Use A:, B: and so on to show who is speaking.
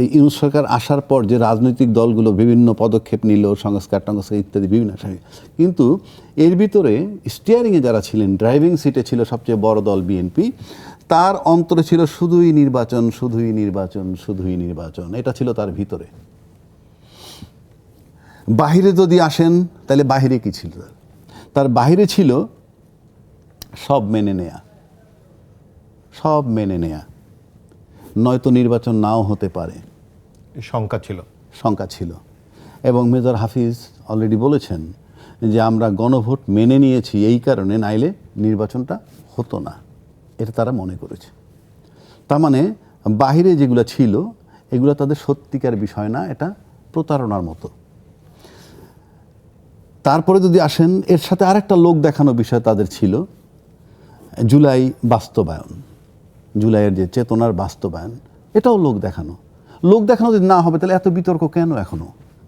A: এই ইউনূস সরকার আসার পর যে রাজনৈতিক দলগুলো বিভিন্ন পদক্ষেপ নিল, সংস্কার টংস্কার ইত্যাদি বিভিন্ন বিষয়ে, কিন্তু এর ভিতরে স্টিয়ারিংয়ে যারা ছিলেন, ড্রাইভিং সিটে ছিল সবচেয়ে বড় দল বিএনপি, তার অন্তরে ছিল শুধুই নির্বাচন, শুধুই নির্বাচন, শুধুই নির্বাচন। এটা ছিল তার ভিতরে। বাহিরে যদি আসেন তাহলে বাহিরে কি ছিল? তার বাহিরে ছিল সব মেনে নেয়া, সব মেনে নেয়া, নয়তো নির্বাচন নাও হতে পারে, শঙ্কা ছিল। এবং মেজর হাফিজ অলরেডি বলেছেন যে আমরা গণভোট মেনে নিয়েছি এই কারণে, নাইলে নির্বাচনটা হতো না, এটা তারা মনে করেছে। তার মানে বাহিরে যেগুলো ছিল এগুলো তাদের সত্যিকার বিষয় না, এটা প্রতারণার মতো। তারপরে যদি আসেন, এর সাথে আরেকটা লোক দেখানো বিষয় তাদের ছিল, জুলাই বাস্তবায়ন, জুলাইয়ের যে চেতনার বাস্তবায়ন, এটাও লোক দেখানো। লোক দেখানো যদি না হবে তাহলে এত বিতর্ক কেন এখনো?